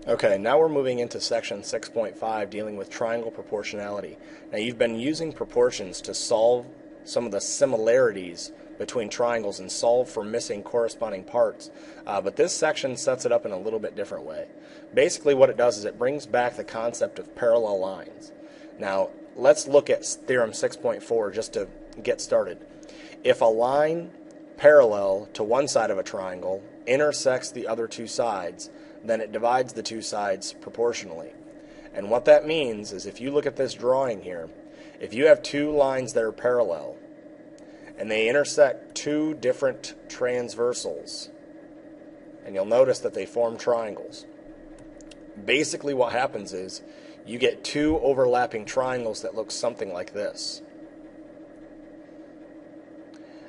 Okay, now we're moving into section 6.5 dealing with triangle proportionality. Now you've been using proportions to solve some of the similarities between triangles and solve for missing corresponding parts, but this section sets it up in a little bit different way. Basically what it does is it brings back the concept of parallel lines. Now let's look at theorem 6.4 just to get started. If a line parallel to one side of a triangle intersects the other two sides, then it divides the two sides proportionally. And what that means is, if you look at this drawing here, if you have two lines that are parallel and they intersect two different transversals, and you'll notice that they form triangles, basically what happens is you get two overlapping triangles that look something like this.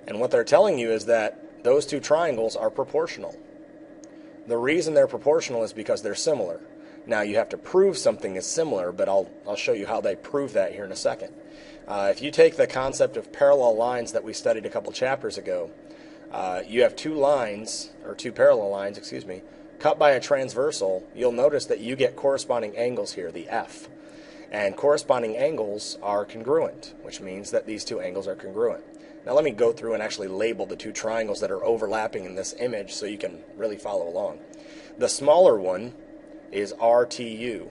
And what they're telling you is that those two triangles are proportional. The reason they're proportional is because they're similar. Now you have to prove something is similar, but I'll show you how they prove that here in a second. If you take the concept of parallel lines that we studied a couple chapters ago, you have two lines, or two parallel lines, excuse me, cut by a transversal. You'll notice that you get corresponding angles here, the F. And corresponding angles are congruent, which means that these two angles are congruent. Now let me go through and actually label the two triangles that are overlapping in this image so you can really follow along. The smaller one is RTU.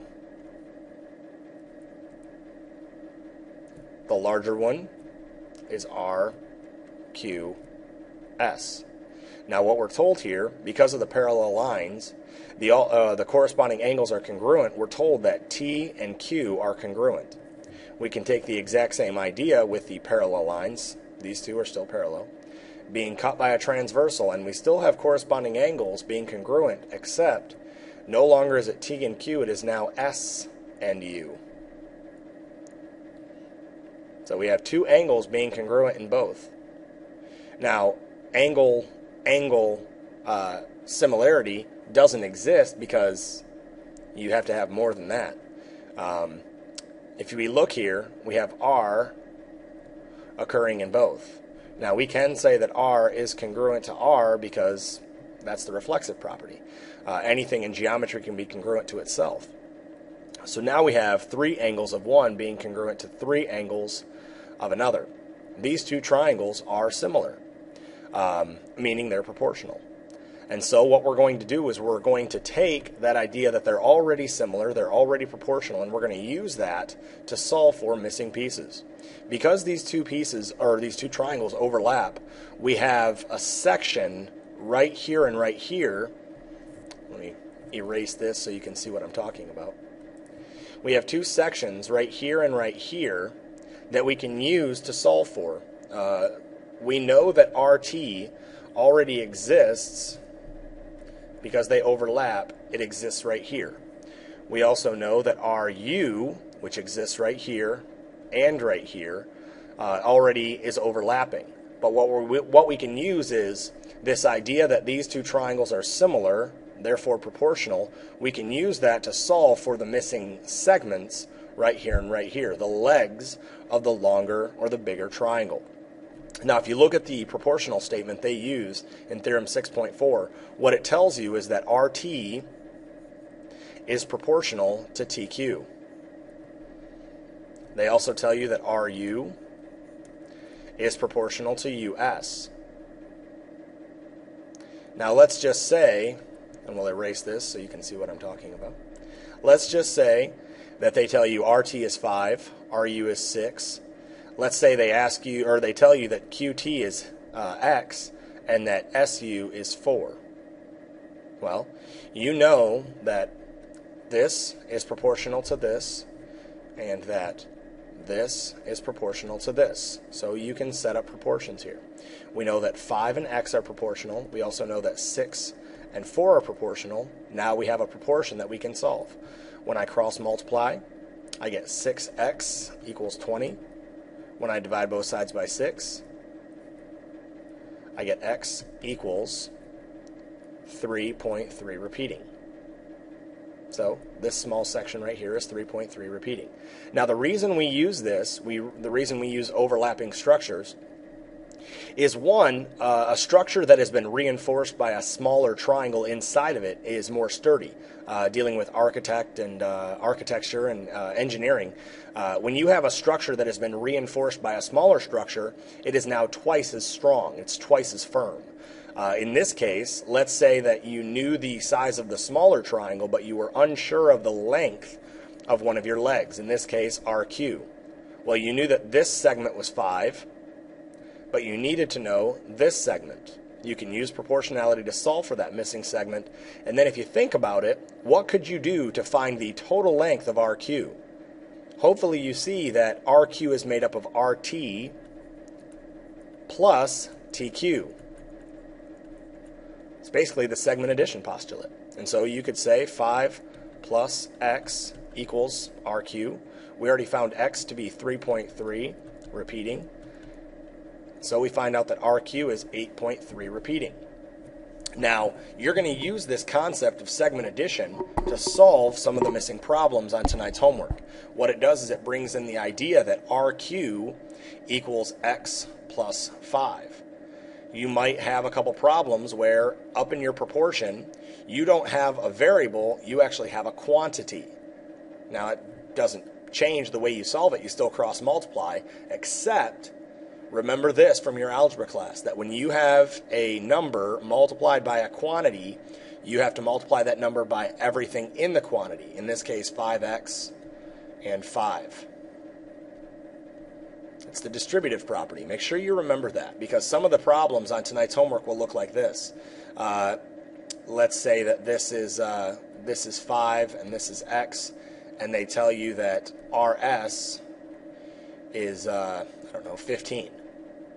The larger one is RQS. Now what we're told here, because of the parallel lines, the corresponding angles are congruent. We're told that T and Q are congruent. We can take the exact same idea with the parallel lines. These two are still parallel, being cut by a transversal, and we still have corresponding angles being congruent, except no longer is it T and Q, it is now S and U. So we have two angles being congruent in both. Now, angle similarity doesn't exist because you have to have more than that. If we look here, we have R occurring in both. Now we can say that R is congruent to R because that's the reflexive property. Anything in geometry can be congruent to itself. So now we have three angles of one being congruent to three angles of another. These two triangles are similar, meaning they're proportional. And so what we're going to do is we're going to take that idea that they're already similar, they're already proportional, and we're going to use that to solve for missing pieces. Because these two pieces, or these two triangles, overlap, we have a section right here and right here. Let me erase this so you can see what I'm talking about. We have two sections right here and right here that we can use to solve for. We know that RT already exists because they overlap. It exists right here. We also know that RU, which exists right here and right here, already is overlapping. But what we can use is this idea that these two triangles are similar, therefore proportional. We can use that to solve for the missing segments right here and right here, the legs of the longer or the bigger triangle. Now, if you look at the proportional statement they use in Theorem 6.4, what it tells you is that RT is proportional to TQ. They also tell you that RU is proportional to US. Now, let's just say, and we'll erase this so you can see what I'm talking about. Let's just say that they tell you RT is 5, RU is 6. Let's say they ask you, or they tell you that QT is X and that SU is 4. Well, you know that this is proportional to this and that this is proportional to this. So you can set up proportions here. We know that 5 and X are proportional. We also know that 6 and 4 are proportional. Now we have a proportion that we can solve. When I cross multiply, I get 6X equals 20. When I divide both sides by 6, I get X equals 3.3 repeating. So this small section right here is 3.3 repeating. Now the reason we use this, the reason we use overlapping structures, is one, a structure that has been reinforced by a smaller triangle inside of it is more sturdy. Dealing with architecture and engineering, when you have a structure that has been reinforced by a smaller structure, it is now twice as strong. It's twice as firm. In this case, let's say that you knew the size of the smaller triangle, but you were unsure of the length of one of your legs, in this case, RQ. Well, you knew that this segment was 5, but you needed to know this segment. You can use proportionality to solve for that missing segment, and then if you think about it, what could you do to find the total length of RQ? Hopefully you see that RQ is made up of RT plus TQ. It's basically the segment addition postulate. And so you could say 5 plus X equals RQ. We already found X to be 3.3 repeating. So we find out that RQ is 8.3 repeating. Now, you're going to use this concept of segment addition to solve some of the missing problems on tonight's homework. What it does is it brings in the idea that RQ equals X plus 5. You might have a couple problems where up in your proportion, you don't have a variable, you actually have a quantity. Now, it doesn't change the way you solve it. You still cross multiply, except remember this from your algebra class, that when you have a number multiplied by a quantity, you have to multiply that number by everything in the quantity. In this case, 5x and 5. It's the distributive property. Make sure you remember that, because some of the problems on tonight's homework will look like this. Let's say that this is 5 and this is x, and they tell you that RS is, 15.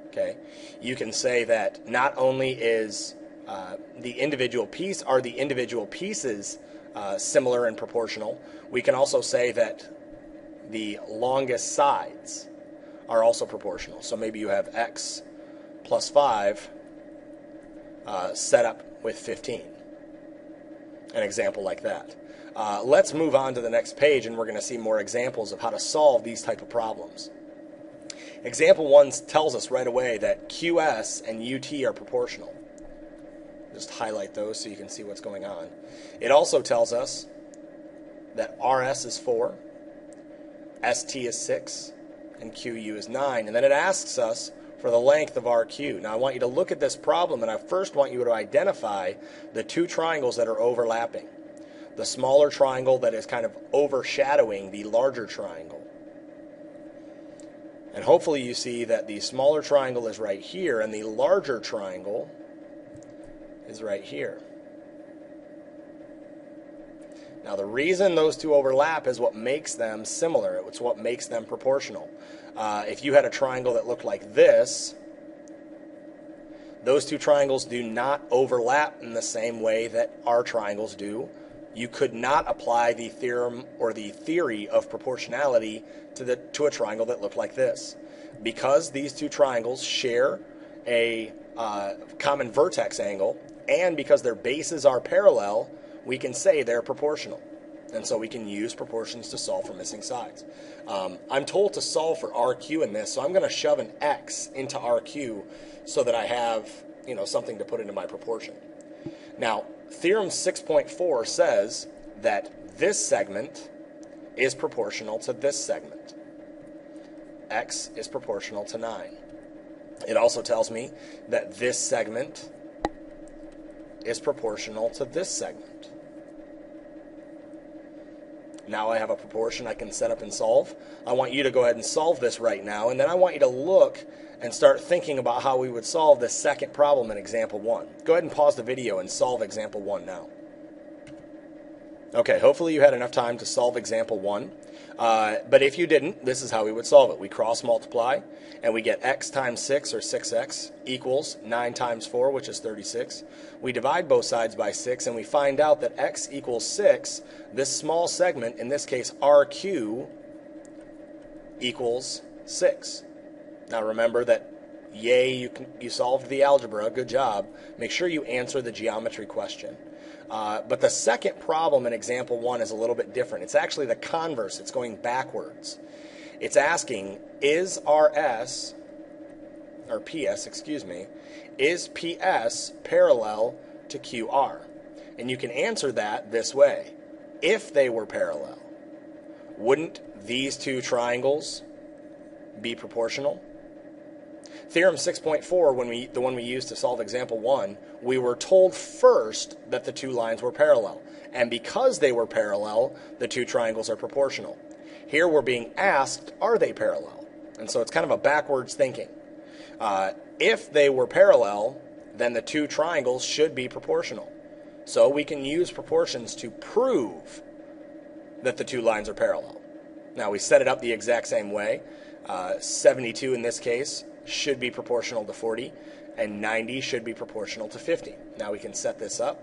Okay, you can say that not only is the individual pieces similar and proportional, we can also say that the longest sides are also proportional. So maybe you have x plus 5 set up with 15. An example like that. Let's move on to the next page, and we're going to see more examples of how to solve these type of problems. Example 1 tells us right away that QS and UT are proportional. Just highlight those so you can see what's going on. It also tells us that RS is 4, ST is 6, and QU is 9. And then it asks us for the length of RQ. Now I want you to look at this problem, and I first want you to identify the two triangles that are overlapping. The smaller triangle that is kind of overshadowing the larger triangle. And hopefully you see that the smaller triangle is right here and the larger triangle is right here. Now the reason those two overlap is what makes them similar. It's what makes them proportional. If you had a triangle that looked like this, those two triangles do not overlap in the same way that our triangles do. You could not apply the theorem or the theory of proportionality to a triangle that looked like this. Because these two triangles share a common vertex angle, and because their bases are parallel, we can say they're proportional. And so we can use proportions to solve for missing sides. I'm told to solve for RQ in this, so I'm going to shove an X into RQ so that I have, something to put into my proportion. Now, Theorem 6.4 says that this segment is proportional to this segment. X is proportional to 9. It also tells me that this segment is proportional to this segment. Now I have a proportion I can set up and solve. I want you to go ahead and solve this right now, and then I want you to look and start thinking about how we would solve the second problem in example 1. Go ahead and pause the video and solve example 1 now. Okay, hopefully you had enough time to solve example 1. But if you didn't, this is how we would solve it. We cross multiply, and we get x times 6, or 6x, equals 9 times 4, which is 36. We divide both sides by 6, and we find out that x equals 6. This small segment, in this case RQ, equals 6. Now remember that, yay, you solved the algebra, good job. Make sure you answer the geometry question. But the second problem in example 1 is a little bit different. It's actually the converse. It's going backwards. It's asking, is RS or PS, excuse me, is PS parallel to QR? And you can answer that this way. If they were parallel, wouldn't these two triangles be proportional? Theorem 6.4, the one we used to solve example 1, we were told first that the two lines were parallel. And because they were parallel, the two triangles are proportional. Here we're being asked, are they parallel? And so it's kind of a backwards thinking. If they were parallel, then the two triangles should be proportional. So we can use proportions to prove that the two lines are parallel. Now we set it up the exact same way. 72 in this case should be proportional to 40, and 90 should be proportional to 50. Now we can set this up.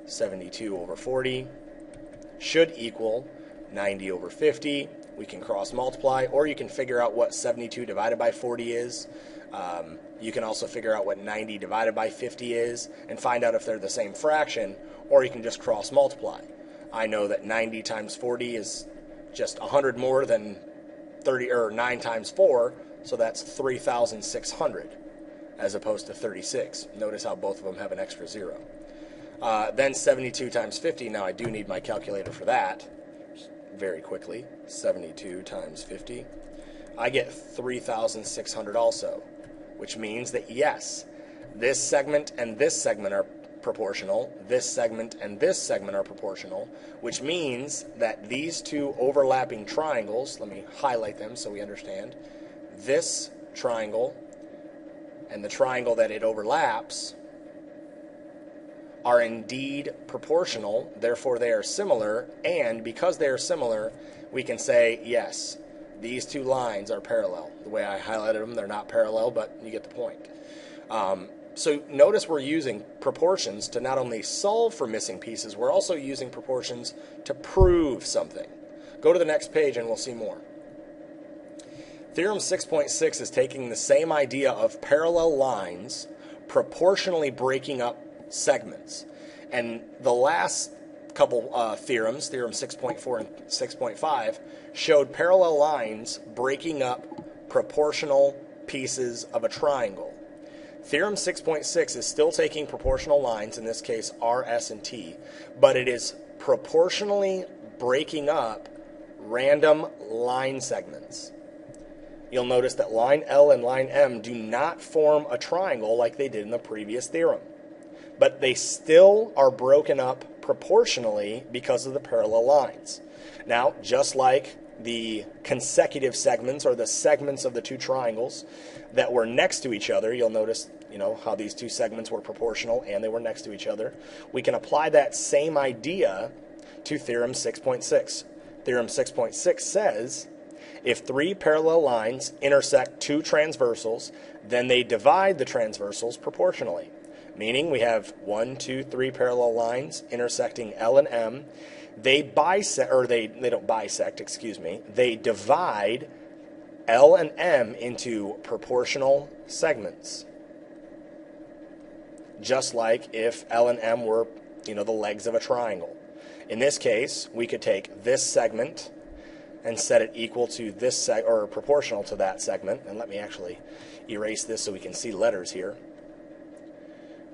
72 over 40 should equal 90 over 50. We can cross multiply, or you can figure out what 72 divided by 40 is. You can also figure out what 90 divided by 50 is and find out if they're the same fraction, or you can just cross multiply. I know that 90 times 40 is just 100 more than 9 times 4, so that's 3,600 as opposed to 36. Notice how both of them have an extra 0. Then 72 times 50, now I do need my calculator for that. Just very quickly, 72 times 50. I get 3,600 also, which means that yes, this segment and this segment are proportional, this segment and this segment are proportional, which means that these two overlapping triangles, let me highlight them so we understand, this triangle and the triangle that it overlaps are indeed proportional, therefore they are similar, and because they are similar, we can say, yes, these two lines are parallel. The way I highlighted them, they're not parallel, but you get the point. So notice we're using proportions to not only solve for missing pieces, we're also using proportions to prove something. Go to the next page and we'll see more. Theorem 6.6 is taking the same idea of parallel lines proportionally breaking up segments. And the last couple theorems, Theorem 6.4 and 6.5, showed parallel lines breaking up proportional pieces of a triangle. Theorem 6.6 is still taking proportional lines, in this case R, S, and T, but it is proportionally breaking up random line segments. You'll notice that line L and line M do not form a triangle like they did in the previous theorem, but they still are broken up proportionally because of the parallel lines. Now, just like the consecutive segments or the segments of the two triangles that were next to each other, you'll notice, how these two segments were proportional and they were next to each other. We can apply that same idea to Theorem 6.6. Theorem 6.6 says, if three parallel lines intersect two transversals, then they divide the transversals proportionally. Meaning we have 1, 2, 3 parallel lines intersecting L and M. They don't bisect, excuse me. They divide L and M into proportional segments. Just like if L and M were, the legs of a triangle. In this case, we could take this segment and set it equal to this or proportional to that segment. And let me actually erase this so we can see letters here.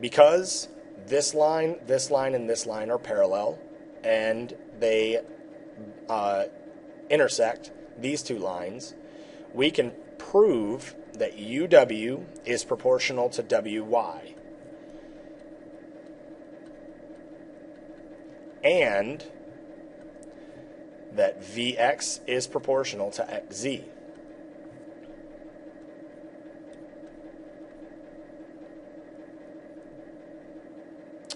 Because this line, and this line are parallel, and they intersect these two lines, we can prove that UW is proportional to WY. And that VX is proportional to XZ.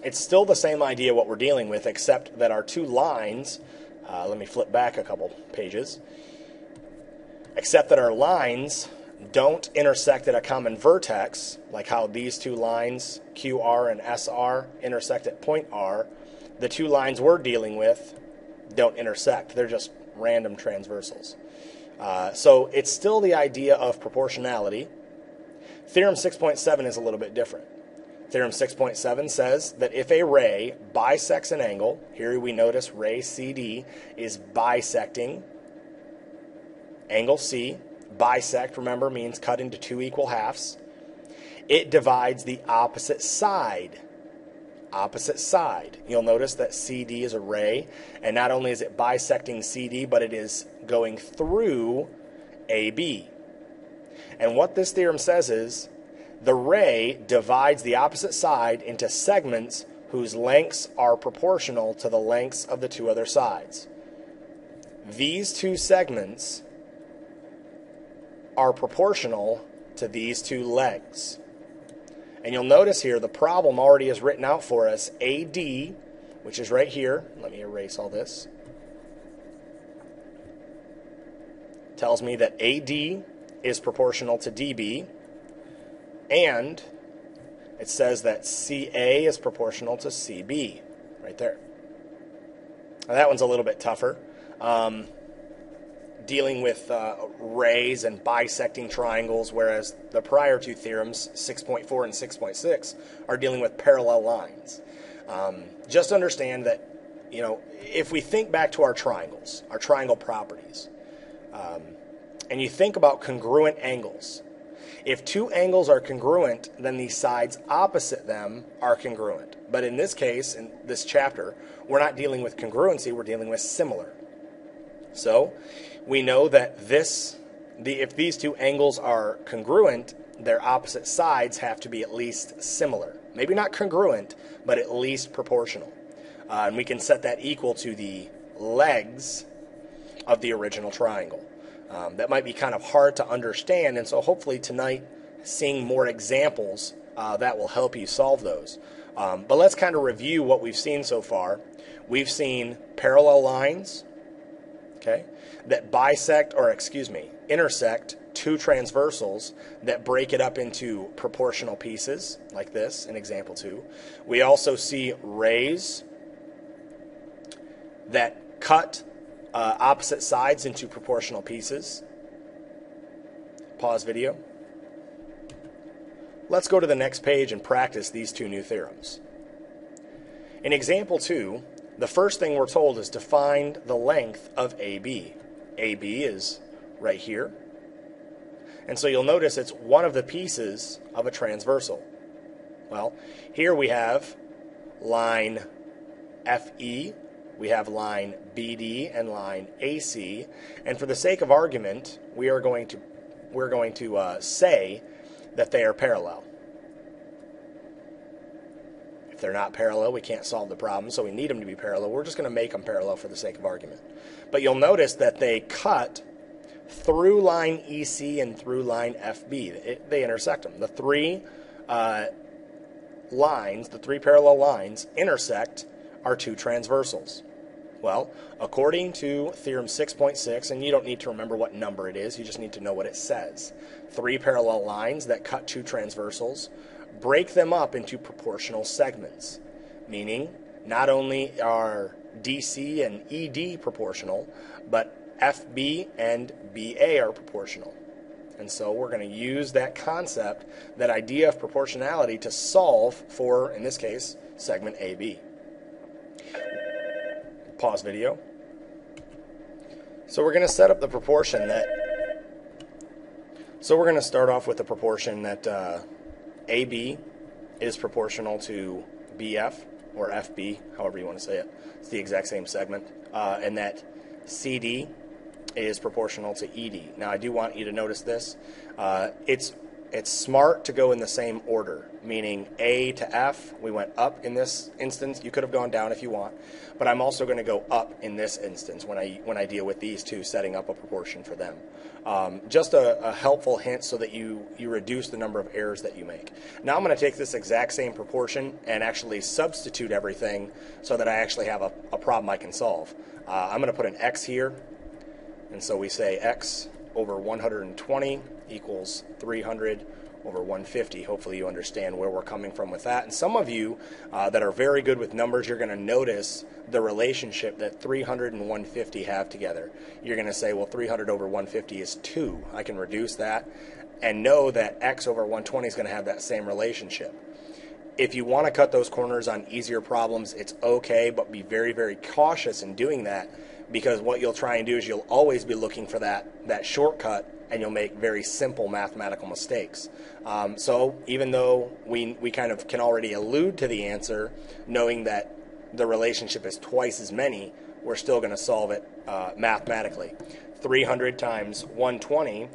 It's still the same idea what we're dealing with, except that our two lines, let me flip back a couple pages, except that our lines don't intersect at a common vertex, like how these two lines, QR and SR, intersect at point R. The two lines we're dealing with don't intersect. They're just random transversals. So it's still the idea of proportionality. Theorem 6.7 is a little bit different. Theorem 6.7 says that if a ray bisects an angle, here we notice ray CD is bisecting angle C. Bisect, remember, means cut into two equal halves. It divides the opposite side. Opposite side. You'll notice that CD is a ray, and not only is it bisecting CD, but it is going through AB. And what this theorem says is the ray divides the opposite side into segments whose lengths are proportional to the lengths of the two other sides. These two segments are proportional to these two legs. And you'll notice here the problem already is written out for us. AD, which is right here. Let me erase all this. Tells me that AD is proportional to DB. And it says that CA is proportional to CB. Right there. Now that one's a little bit tougher. Dealing with rays and bisecting triangles, whereas the prior two theorems, 6.4 and 6.6, are dealing with parallel lines. Just understand that, you know, if we think back to our triangles, our triangle properties, and you think about congruent angles, if two angles are congruent, then the sides opposite them are congruent. But in this case, in this chapter, we're not dealing with congruency, we're dealing with similar. So we know that if these two angles are congruent, their opposite sides have to be at least similar. Maybe not congruent, but at least proportional. And we can set that equal to the legs of the original triangle. That might be kind of hard to understand, and so hopefully tonight, seeing more examples, that will help you solve those. But let's kind of review what we've seen so far. We've seen parallel lines, okay, that intersect two transversals that break it up into proportional pieces, like this in example 2. We also see rays that cut opposite sides into proportional pieces. Pause video. Let's go to the next page and practice these two new theorems. In example 2, the first thing we're told is to find the length of AB. AB is right here. And so you'll notice it's one of the pieces of a transversal. Well, here we have line FE, we have line BD, and line AC. And for the sake of argument, we're going to say that they are parallel. If they're not parallel, we can't solve the problem, so we need them to be parallel. We're just going to make them parallel for the sake of argument. But you'll notice that they cut through line EC and through line FB. They intersect them. The three parallel lines intersect our two transversals. Well, according to theorem 6.6, and you don't need to remember what number it is, you just need to know what it says. 3 parallel lines that cut two transversals, break them up into proportional segments, meaning not only are DC and ED proportional, but FB and BA are proportional. And so we're going to use that concept, that idea of proportionality, to solve for, in this case, segment AB. Pause video. So we're going to set up the proportion that, so we're going to start off with the proportion that AB is proportional to BF, or FB, however you want to say it. It's the exact same segment. And that CD is proportional to ED. Now I do want you to notice this. It's smart to go in the same order, meaning A to F, we went up in this instance. You could have gone down if you want, but I'm also going to go up in this instance when I deal with these two, setting up a proportion for them. Just a helpful hint so that you reduce the number of errors that you make. Now I'm going to take this exact same proportion and actually substitute everything so that I actually have a problem I can solve. I'm going to put an X here, and so we say X over 120 equals 300 over 150. Hopefully you understand where we're coming from with that. And some of you that are very good with numbers, you're going to notice the relationship that 300 and 150 have together. You're going to say, well, 300 over 150 is 2. I can reduce that and know that X over 120 is going to have that same relationship. If you want to cut those corners on easier problems, it's okay, but be very, very cautious in doing that, because what you'll try and do is you'll always be looking for that shortcut, and you'll make very simple mathematical mistakes. So even though we kind of can already allude to the answer, knowing that the relationship is twice as many, we're still going to solve it mathematically. 300 times 120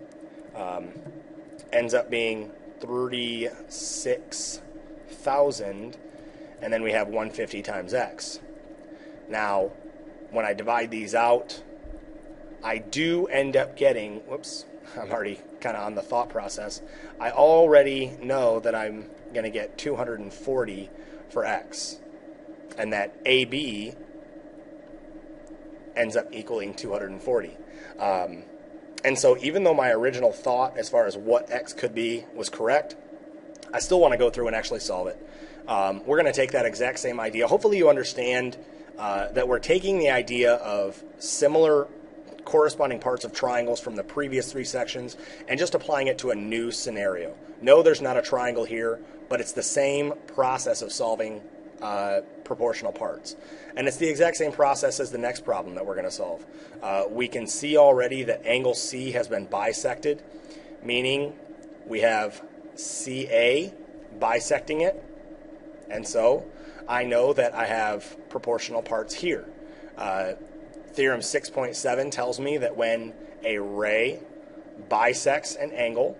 ends up being 36,000, and then we have 150 times x. Now, when I divide these out, I do end up getting, whoops, I'm already kind of on the thought process. I already know that I'm going to get 240 for x, and that AB ends up equaling 240. And so even though my original thought as far as what x could be was correct, I still want to go through and actually solve it. We're going to take that exact same idea. Hopefully you understand that we're taking the idea of similar corresponding parts of triangles from the previous 3 sections and just applying it to a new scenario. No, there's not a triangle here, but it's the same process of solving proportional parts. And it's the exact same process as the next problem that we're going to solve. We can see already that angle C has been bisected, meaning we have CA bisecting it, and so I know that I have proportional parts here. Theorem 6.7 tells me that when a ray bisects an angle,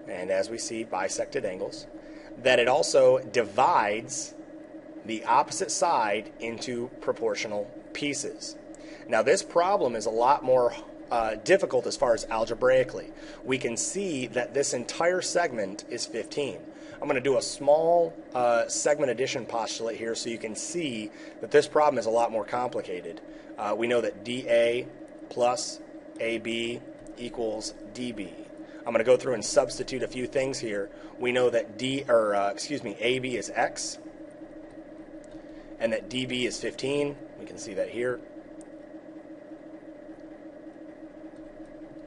and as we see, bisected angles, that it also divides the opposite side into proportional pieces. Now this problem is a lot more difficult as far as algebraically. We can see that this entire segment is 15. I'm going to do a small segment addition postulate here so you can see that this problem is a lot more complicated. We know that DA plus AB equals DB. I'm going to go through and substitute a few things here. We know that AB is x, and that DB is 15. We can see that here.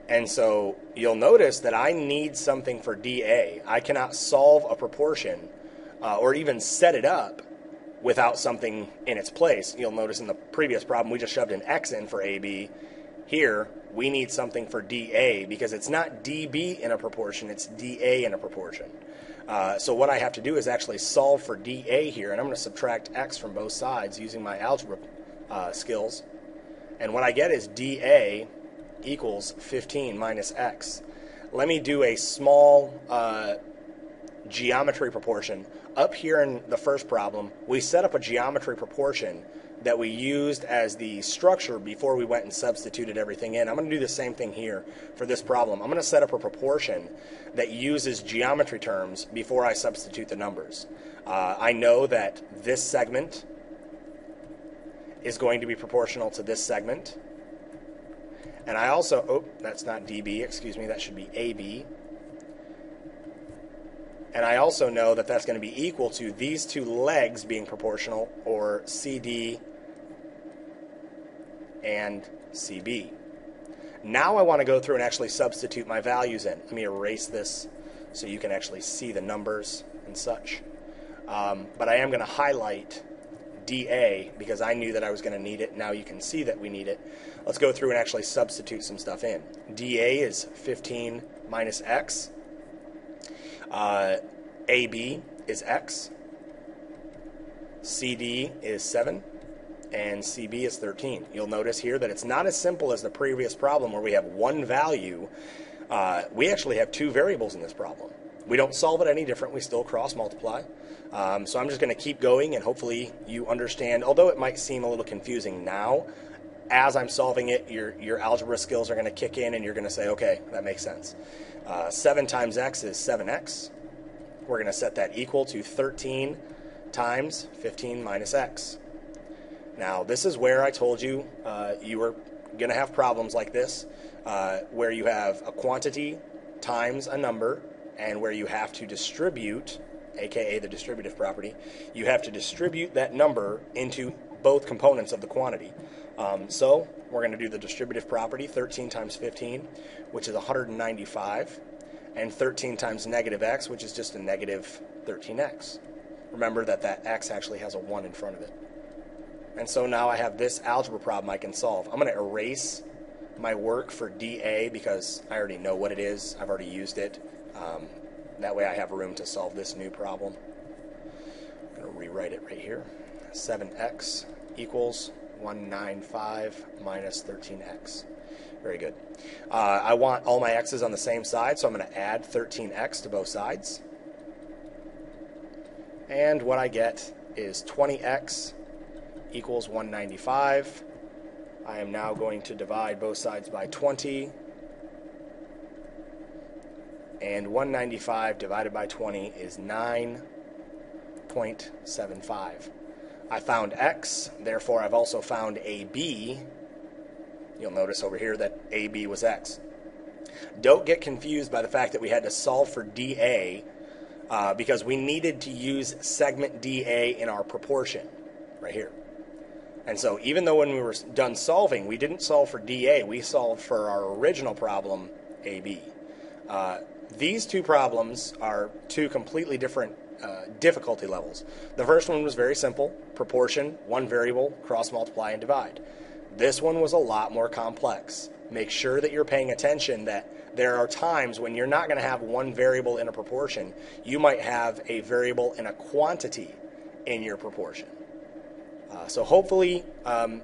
And so you'll notice that I need something for DA. I cannot solve a proportion or even set it up without something in its place. You'll notice in the previous problem we just shoved an x in for AB. Here we need something for DA because it's not DB in a proportion, it's DA in a proportion. So what I have to do is actually solve for DA here, and I'm going to subtract x from both sides using my algebra skills. And what I get is DA equals 15 minus x. Let me do a small geometry proportion. Up here in the first problem, we set up a geometry proportion that we used as the structure before we went and substituted everything in. I'm going to do the same thing here for this problem. I'm going to set up a proportion that uses geometry terms before I substitute the numbers. I know that this segment is going to be proportional to this segment. And I also, oh, that's not DB, excuse me, that should be AB. And I also know that that's going to be equal to these two legs being proportional, or CD and CB. Now I want to go through and actually substitute my values in. Let me erase this so you can actually see the numbers and such. But I am going to highlight DA because I knew that I was going to need it. Now you can see that we need it. Let's go through and actually substitute some stuff in. DA is 15 minus x. AB is x. CD is 7. And CB is 13. You'll notice here that it's not as simple as the previous problem where we have one value. We actually have two variables in this problem. We don't solve it any different. We still cross multiply. So I'm just going to keep going, and hopefully you understand. Although it might seem a little confusing now, as I'm solving it, your algebra skills are going to kick in, and you're going to say, okay, that makes sense. 7 times x is 7x. We're going to set that equal to 13 times 15 minus x. Now, this is where I told you you were going to have problems like this, where you have a quantity times a number, and where you have to distribute, aka the distributive property, you have to distribute that number into both components of the quantity. So we're going to do the distributive property, 13 times 15, which is 195. and 13 times negative x, which is just a negative 13x. Remember that that x actually has a 1 in front of it. And so now I have this algebra problem I can solve. I'm going to erase my work for dA because I already know what it is. I've already used it. That way I have room to solve this new problem. I'm going to rewrite it right here. 7x equals 195 minus 13x. Very good. I want all my x's on the same side, so I'm going to add 13x to both sides. And what I get is 20x equals 195. I am now going to divide both sides by 20. And 195 divided by 20 is 9.75. I found x, therefore I've also found AB. You'll notice over here that AB was x. Don't get confused by the fact that we had to solve for dA because we needed to use segment dA in our proportion, right here. And so even though when we were done solving, we didn't solve for dA, we solved for our original problem, AB. These two problems are two completely different difficulty levels. The first one was very simple, proportion, one variable, cross multiply and divide. This one was a lot more complex. Make sure that you're paying attention that there are times when you're not going to have one variable in a proportion. You might have a variable in a quantity in your proportion. So hopefully,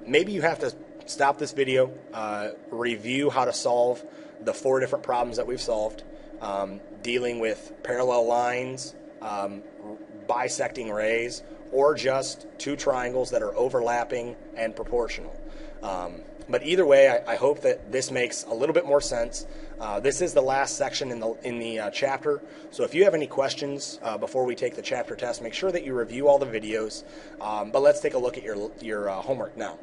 maybe you have to stop this video, review how to solve the 4 different problems that we've solved, dealing with parallel lines, bisecting rays, or just two triangles that are overlapping and proportional. But either way, I hope that this makes a little bit more sense. This is the last section in the chapter, so if you have any questions before we take the chapter test, make sure that you review all the videos. But let's take a look at your homework now.